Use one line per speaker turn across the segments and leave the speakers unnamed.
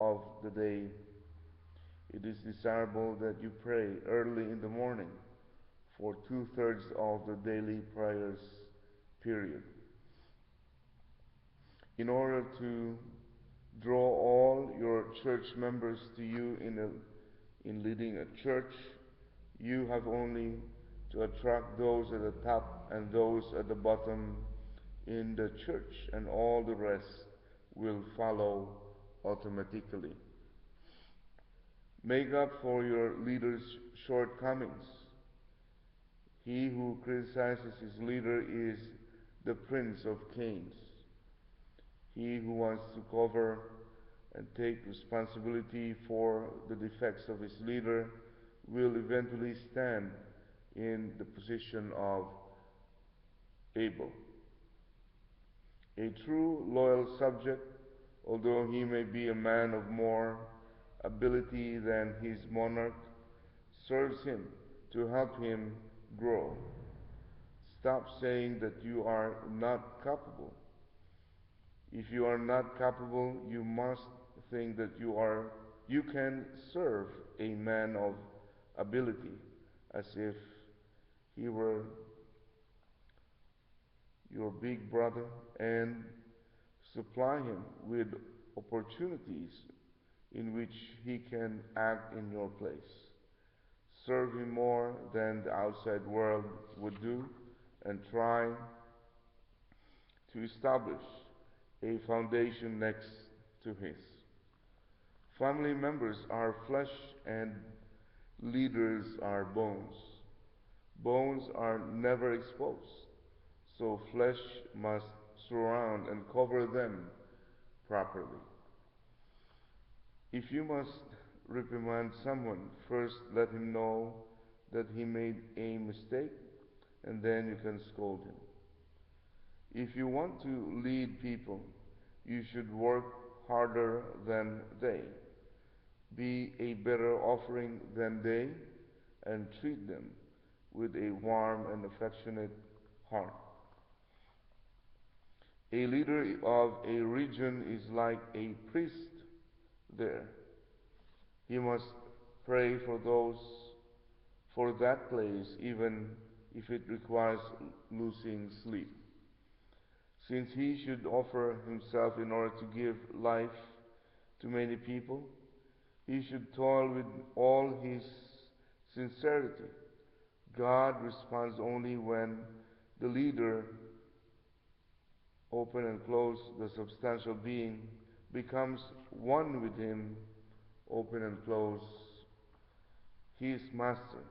of the day, it is desirable that you pray early in the morning for two-thirds of the daily prayers period, in order to draw all your church members to you in leading a church. You have only to attract those at the top and those at the bottom in the church, and all the rest will follow automatically. Make up for your leader's shortcomings. He who criticizes his leader is the prince of Cains. He who wants to cover and take responsibility for the defects of his leader will eventually stand in the position of Abel. A true loyal subject, although he may be a man of more ability than his monarch, serves him to help him grow. Stop saying that you are not capable. If you are not capable, you must think that you can serve a man of ability, as if he were your big brother, and supply him with opportunities in which he can act in your place. Serve him more than the outside world would do, and try to establish a foundation next to his. Family members are flesh and leaders are bones. Bones are never exposed, so flesh must surround and cover them properly. If you must reprimand someone, first let him know that he made a mistake, and then you can scold him. If you want to lead people, you should work harder than they, be a better offering than they, and treat them with a warm and affectionate heart. A leader of a region is like a priest there. He must pray for that place, even if it requires losing sleep. Since he should offer himself in order to give life to many people, he should toil with all his sincerity. God responds only when the leader, open and close, the substantial being, becomes one with him, open and close, his master.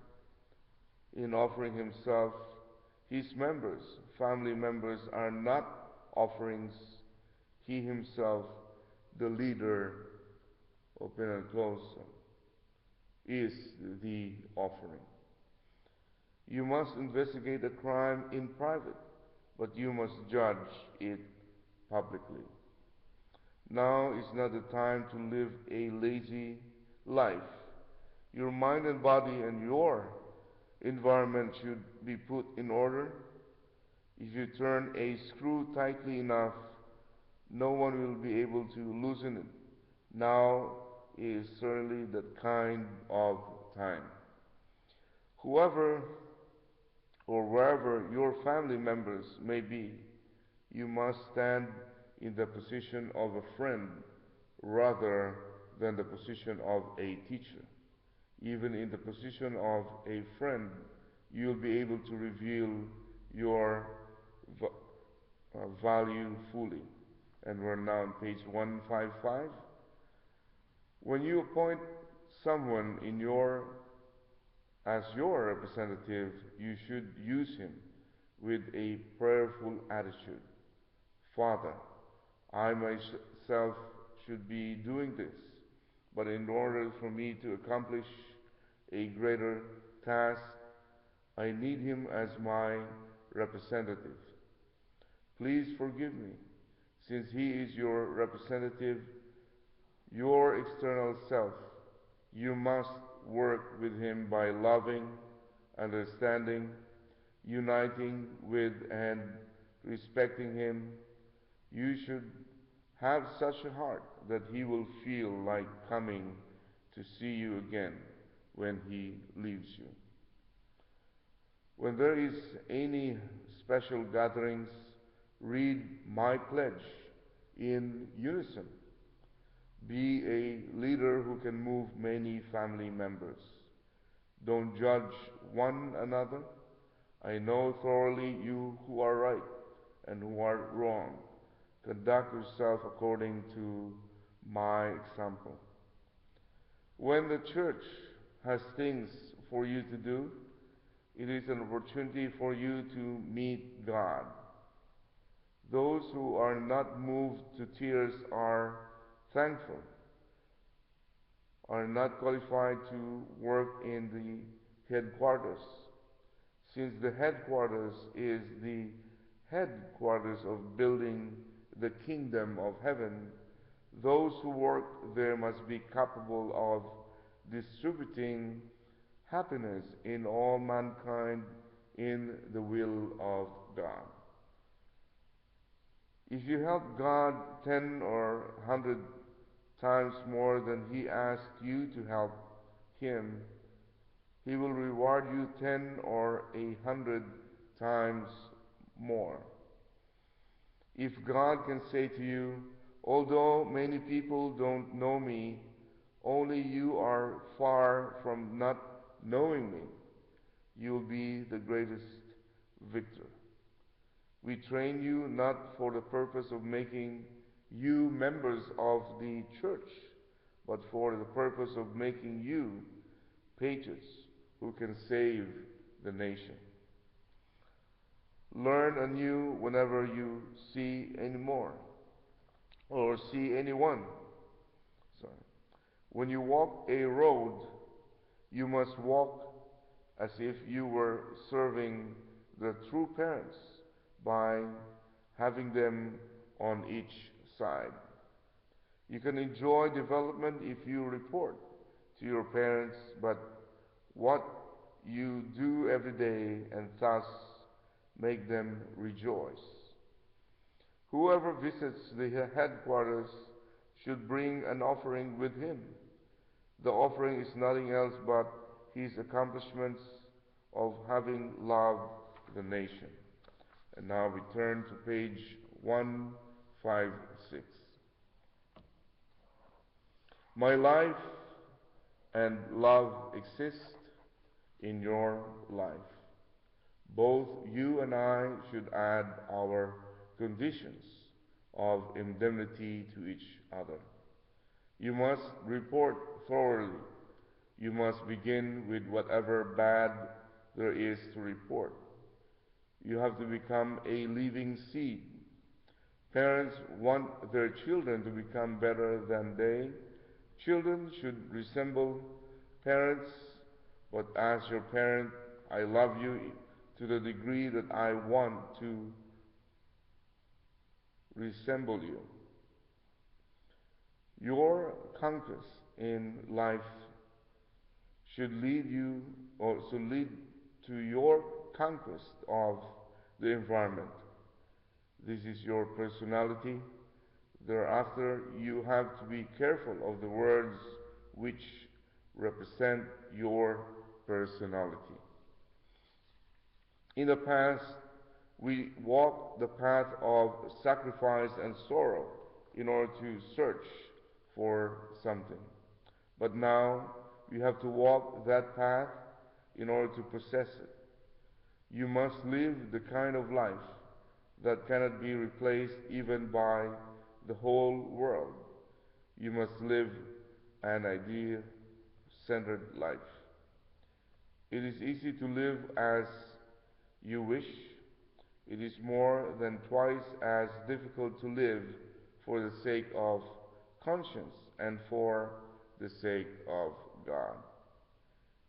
In offering himself, his members, family members, are not offerings. He himself, the leader, open and close, is the offering. You must investigate a crime in private, but you must judge it publicly. Now is not the time to live a lazy life. Your mind and body and your environment should be put in order. If you turn a screw tightly enough, no one will be able to loosen it. Now is certainly that kind of time. Whoever or wherever your family members may be, you must stand in the position of a friend rather than the position of a teacher. Even in the position of a friend, you'll be able to reveal your value fully. And we're now on page 155. When you appoint someone as your representative, you should use him with a prayerful attitude. Father, I myself should be doing this, but in order for me to accomplish a greater task, I need him as my representative. Please forgive me, since he is your representative, your external self. You must work with him by loving, understanding, uniting with, and respecting him. You should have such a heart that he will feel like coming to see you again when he leaves you. When there is any special gatherings, read my pledge in unison. Be a leader who can move many family members. Don't judge one another. I know thoroughly you who are right and who are wrong. Conduct yourself according to my example. When the church has things for you to do, it is an opportunity for you to meet God. Those who are not moved to tears are thankful, are not qualified to work in the headquarters, since the headquarters is the headquarters of building the kingdom of heaven. Those who work there must be capable of distributing happiness in all mankind in the will of God. If you help God 10 or 100 times more than He asked you to help Him, He will reward you 10 or 100 times more. If God can say to you, although many people don't know me, only you are far from not knowing me, you will be the greatest victor. We train you not for the purpose of making you members of the church, but for the purpose of making you patriots who can save the nation. Learn anew whenever you see any more, or see anyone. Sorry. When you walk a road, you must walk as if you were serving the true parents by having them on each side. You can enjoy development if you report to your parents, but what you do every day and thus make them rejoice. Whoever visits the headquarters should bring an offering with him. The offering is nothing else but his accomplishments of having loved the nation. And now we turn to page 156. My life and love exist in your life. Both you and I should add our conditions of indemnity to each other. You must report thoroughly. You must begin with whatever bad there is to report. You have to become a living seed. Parents want their children to become better than they. Children should resemble parents, but as your parent, I love you to the degree that I want to resemble you. Your conquest in life should lead to your conquest of the environment. This is your personality. Thereafter, you have to be careful of the words which represent your personality. In the past, we walked the path of sacrifice and sorrow in order to search for something. But now, you have to walk that path in order to possess it. You must live the kind of life that cannot be replaced even by the whole world. You must live an idea-centered life. It is easy to live as you wish. It is more than twice as difficult to live for the sake of conscience and for the sake of God.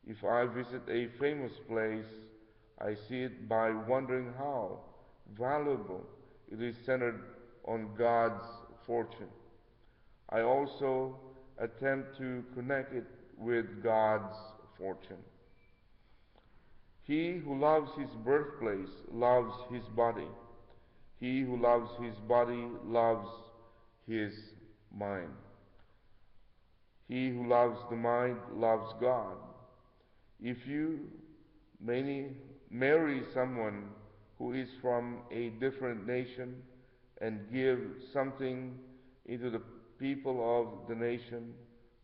If I visit a famous place, I see it by wondering how valuable it is centered on God's fortune. I also attempt to connect it with God's fortune. He who loves his birthplace loves his body. He who loves his body loves his mind. He who loves the mind loves God. If you marry someone who is from a different nation and give something into the people of the nation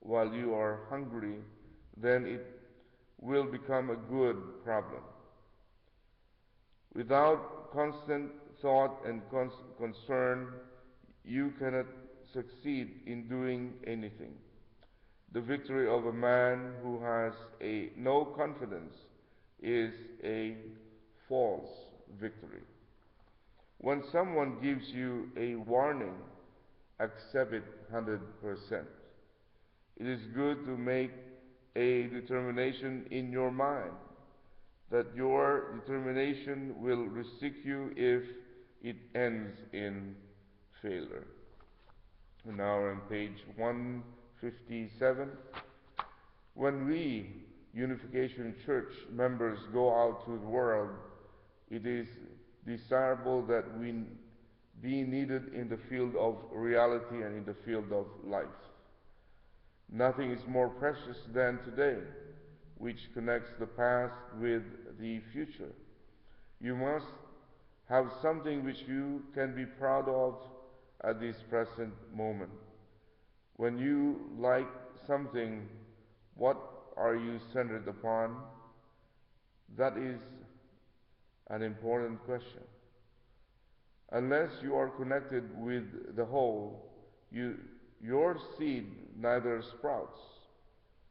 while you are hungry, then it will become a good problem. Without constant thought and concern, you cannot succeed in doing anything. The victory of a man who has no confidence is a false victory. When someone gives you a warning, accept it 100%. It is good to make a determination in your mind that your determination will restrict you if it ends in failure. And now on page 157. When we, Unification Church members, go out to the world, it is desirable that we be needed in the field of reality and in the field of life. Nothing is more precious than today, which connects the past with the future. You must have something which you can be proud of at this present moment. When you like something, what are you centered upon? That is an important question. Unless you are connected with the whole, your seed neither sprouts,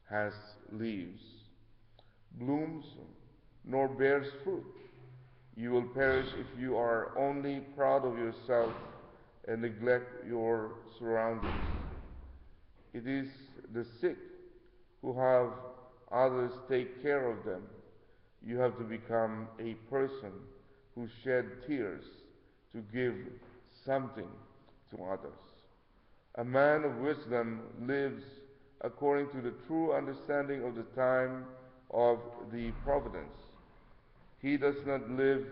has leaves, blooms, nor bears fruit. You will perish if you are only proud of yourself and neglect your surroundings. It is the sick who have others take care of them. You have to become a person who shed tears to give something to others. A man of wisdom lives according to the true understanding of the time of the providence. He does not live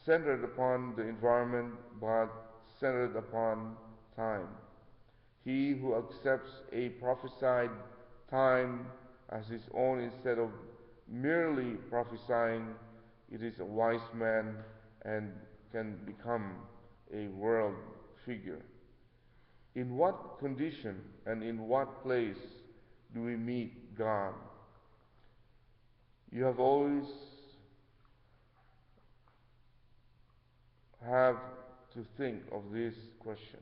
centered upon the environment, but centered upon time. He who accepts a prophesied time as his own instead of merely prophesying, it is a wise man and can become a world figure. In what condition and in what place do we meet God? You have always have to think of this question.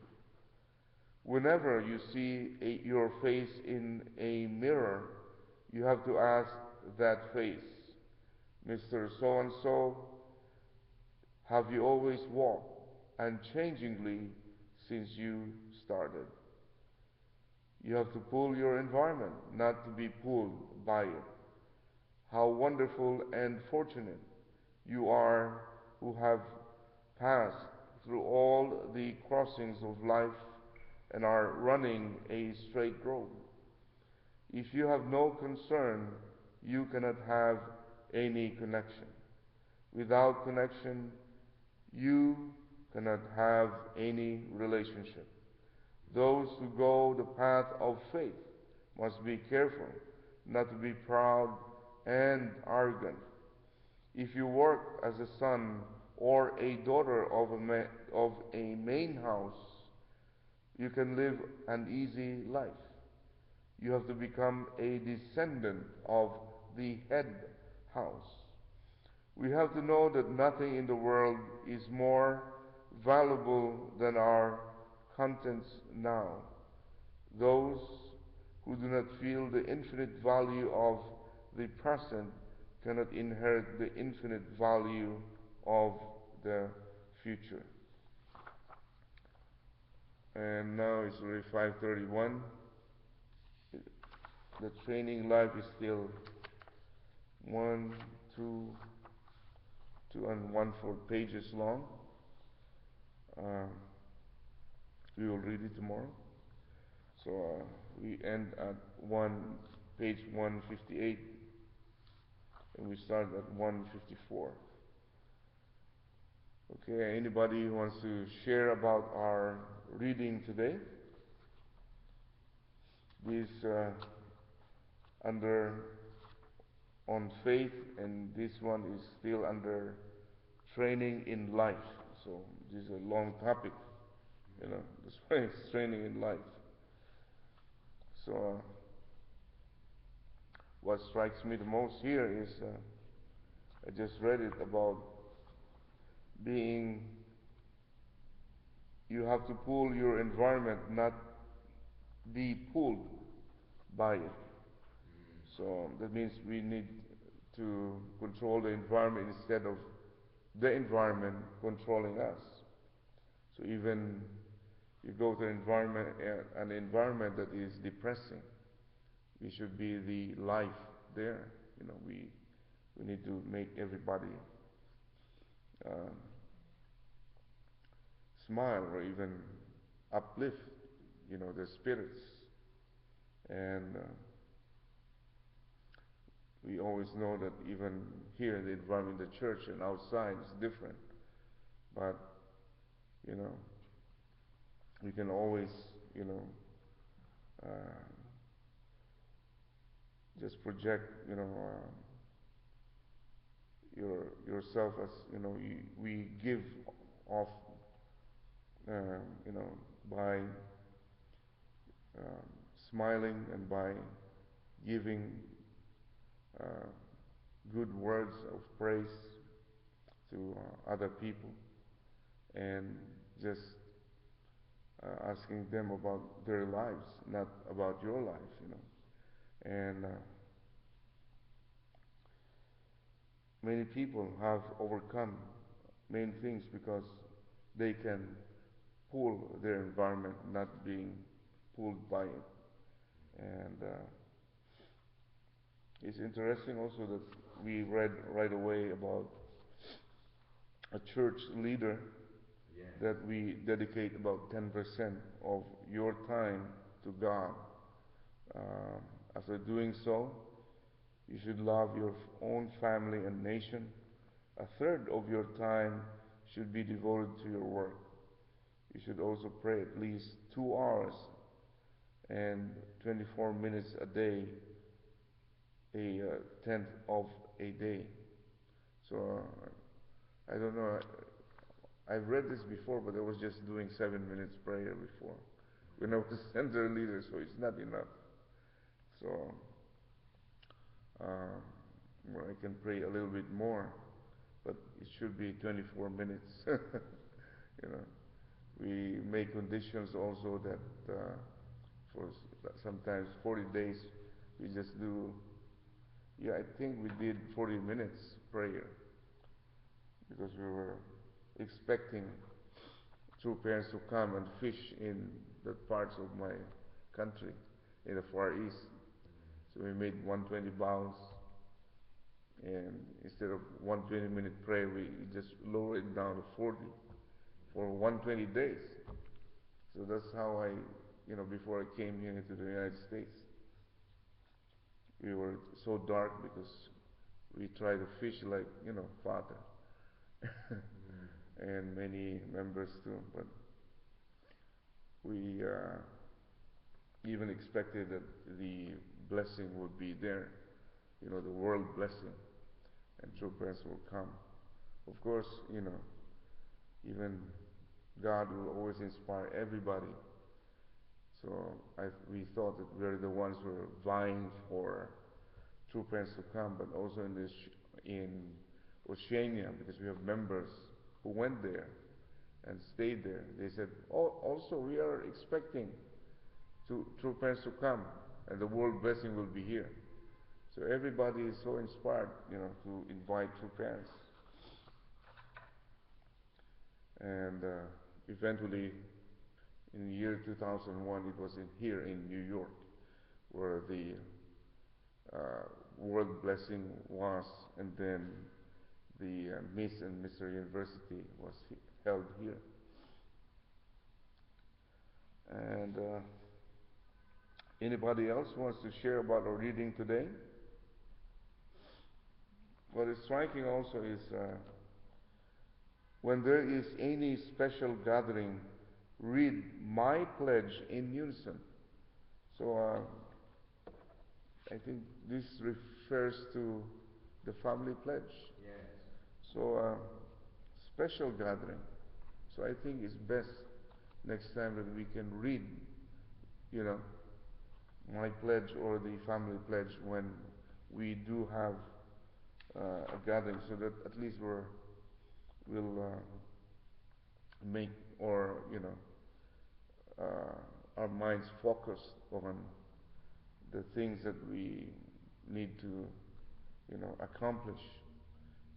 Whenever you see your face in a mirror, you have to ask that face, Mr. So-and-so, have you always walked unchangingly since you started? You have to pull your environment, not to be pulled by it. How wonderful and fortunate you are who have passed through all the crossings of life and are running a straight road. If you have no concern, you cannot have any connection. Without connection, you cannot have any relationship. Those who go the path of faith must be careful not to be proud and arrogant. If you work as a son or a daughter of a main house, you can live an easy life. You have to become a descendant of the head house. We have to know that nothing in the world is more valuable than our contents now. Those who do not feel the infinite value of the present cannot inherit the infinite value of the future. And now it's already 5:31. The training life is still 1, 2, 2 and 1/4 pages long. We will read it tomorrow. So we end at page 158, and we start at 154. Okay, anybody who wants to share about our reading today? This under on faith, and this one is still under training in life. So this is a long topic, you know. This one is training in life. So what strikes me the most here is I just read it about being you have to pull your environment, not be pulled by it. So that means we need to control the environment instead of the environment controlling us. So even you go to an environment that is depressing, we should be the life there. You know, we need to make everybody um, smile or even uplift, you know, their spirits. And we always know that even here, the environment in the church and outside is different. But you know, we can always, you know, uh, just project, you know, yourself as, you know, we give off, you know, by um, smiling and by giving uh, good words of praise to other people, and just asking them about their lives, not about your life, you know. And many people have overcome many things because they can pull their environment, not being pulled by it. And it's interesting also that we read right away about a church leader that we dedicate about 10% of your time to God. After doing so, you should love your own family and nation. A third of your time should be devoted to your work. You should also pray at least 2 hours and 24 minutes a day, a tenth of a day. So I don't know. I've read this before, but I was just doing 7 minutes prayer before when I was center leader, so it's not enough. So um, well, I can pray a little bit more, but it should be 24 minutes. You know, we make conditions also that for sometimes 40 days we just do. Yeah, I think we did 40 minutes prayer because we were expecting true parents to come and fish in the parts of my country in the Far East. So we made 120 bows, and instead of 120-minute prayer, we just lowered it down to 40 for 120 days. So that's how I, you know, before I came here into the United States, we were so dark because we try to fish like, you know, Father and many members too. But we even expected that the blessing would be there, you know, the world blessing, and true parents will come. Of course, you know, even God will always inspire everybody. So we thought that we are the ones who are vying for true parents to come, but also in Oceania, because we have members who went there and stayed there. They said, oh, also we are expecting true parents to come, and the world blessing will be here. So everybody is so inspired, you know, to invite true parents. And eventually, in the year 2001, it was here in New York where the world blessing was, and then the Miss and Mr. University was held here. And anybody else wants to share about our reading today? What is striking also is when there is any special gathering, read my pledge in unison. So I think this refers to the family pledge.
Yes.
So, special gathering. So I think it's best next time that we can read, you know, my pledge or the family pledge when we do have a gathering, so that at least we'll make or our minds focused on the things that we need to accomplish,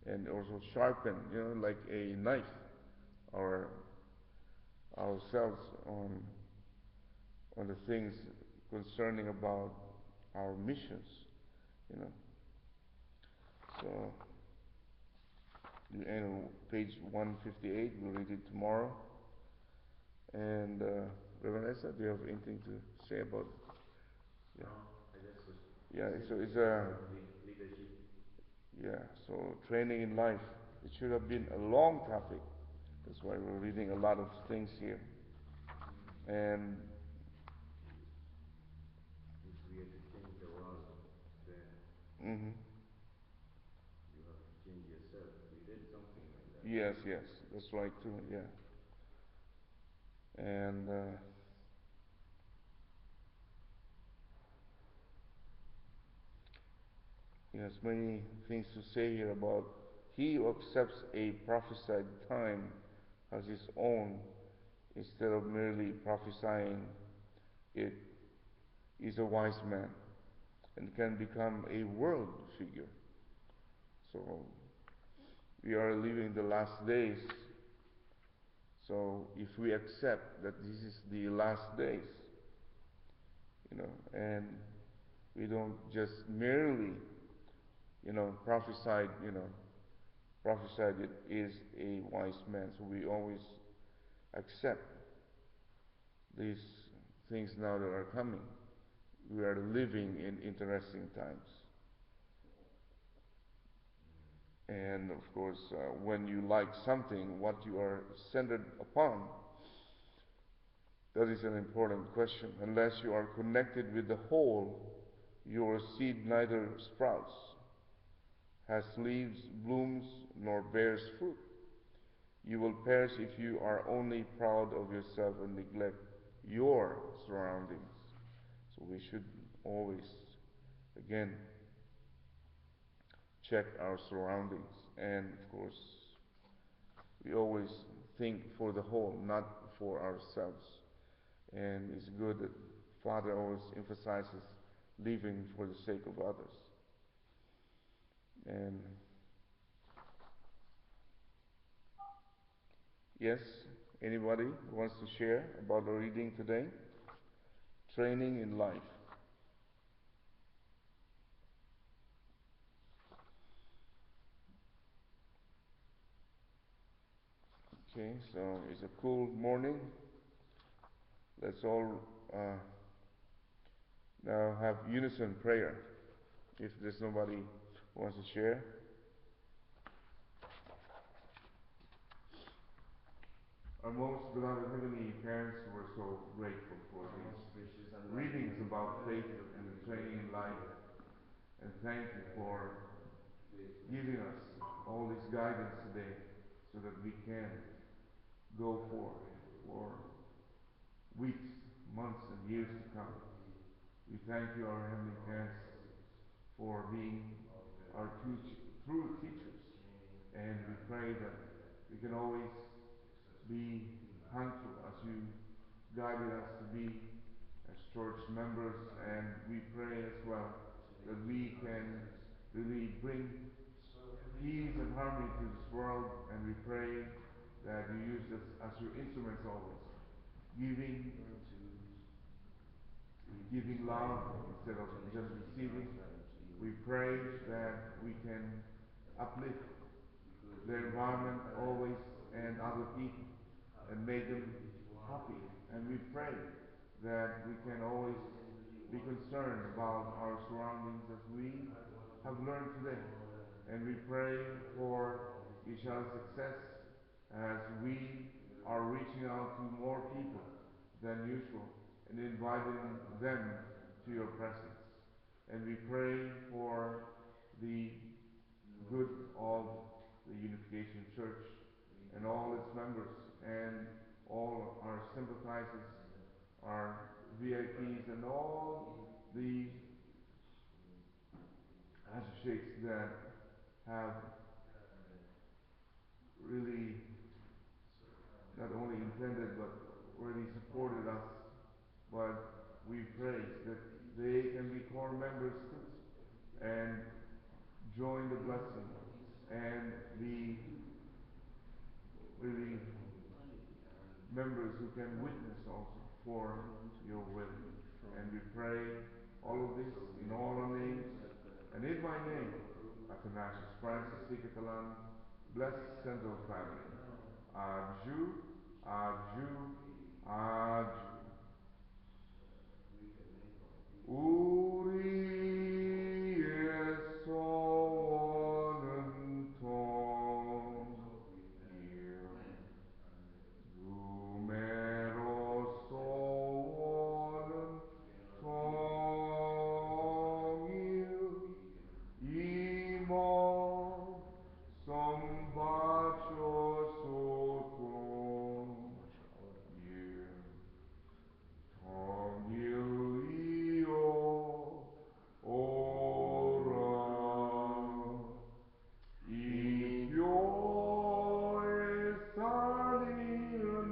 and also sharpen, like a knife, our ourselves on the things concerning about our missions, you know. So page 158, we'll read it tomorrow. And Reverend Ezra, do you have anything to say about it? Yeah.
No, I just was.
Yeah,
It's
so
a
it's
lesson
a
of leadership.
yeah. So training in life. It should have been a long topic. That's why we're reading a lot of things here. And
If we are to change the world, then
hmm
you have to change yourself. We read something like that.
yes, yes, that's right too. Yeah. And he has many things to say here about he who accepts a prophesied time as his own instead of merely prophesying it is a wise man and can become a world figure. So we are living the last days. So if we accept that this is the last days, and we don't just merely, prophesied it is a wise man. So we always accept these things now that are coming. We are living in interesting times. And of course, when you like something, what you are centered upon, that is an important question. Unless you are connected with the whole, your seed neither sprouts, has leaves, blooms, nor bears fruit. You will perish if you are only proud of yourself and neglect your surroundings. So we should always, again, check our surroundings. And of course, we always think for the whole, not for ourselves. And it's good that Father always emphasizes living for the sake of others. And yes, anybody who wants to share about the reading today? Training in life. Okay, so it's a cool morning. Let's all now have unison prayer. If there's nobody who wants to share. Our most beloved Heavenly Parents, we're so grateful for
Our
these
most precious and
readings
loving
about
Father,
faith
and
and
we
training
pray
in
for
life. And thank you for
faithfulness
giving us all this guidance today so that we can go forth for weeks, months, and years to come. We thank you, our Heavenly Parents, for being our true teachers. And we pray that we can always be thankful as you guided us to be as church members, and we pray as well that we can really bring peace and harmony to this world, and we pray that you use us as your instruments always, giving love instead of just receiving. We pray that we can uplift the environment always and other people and make them happy. And we pray that we can always be concerned about our surroundings as we have learned today. And we pray for each other's success as we are reaching out to more people than usual and inviting them to your presence. And we pray for the good of the Unification Church and all its members and all our sympathizers, our VIPs, and all the associates that have really not only intended but already supported us. But we pray that they can be core members too and join the blessing and be really members who can witness also for your will. And we pray all of this in all our names and in my name, Athanasius Francis C. Catalan, blessed Central Family. Aju, Aju, Aju. Uri esonen ton il numeros sonen ton il imod som bachos soton il ton il io ora Igioi saniren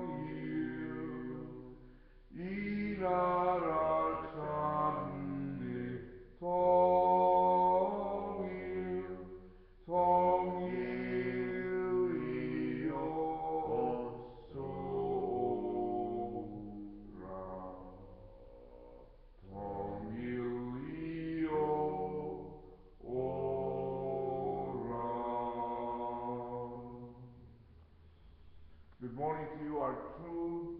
tongil, inarachande tongil, tongil io sora, tongil io ora. Good morning to you, our true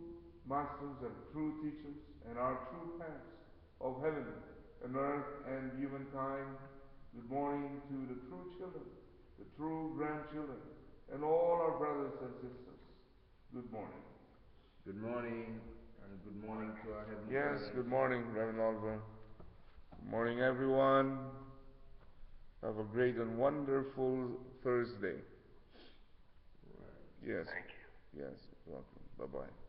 masters and true teachers, and our true parents of heaven and earth and humankind. Good morning to the true children, the true grandchildren, and all our brothers and sisters. Good morning.
Good morning, and good morning to our Heavenly
Yes,
Father.
good morning, Reverend Oliver. Good morning, everyone. Have a great and wonderful Thursday.
Right.
Yes. Thank you. Yes, welcome. Bye-bye.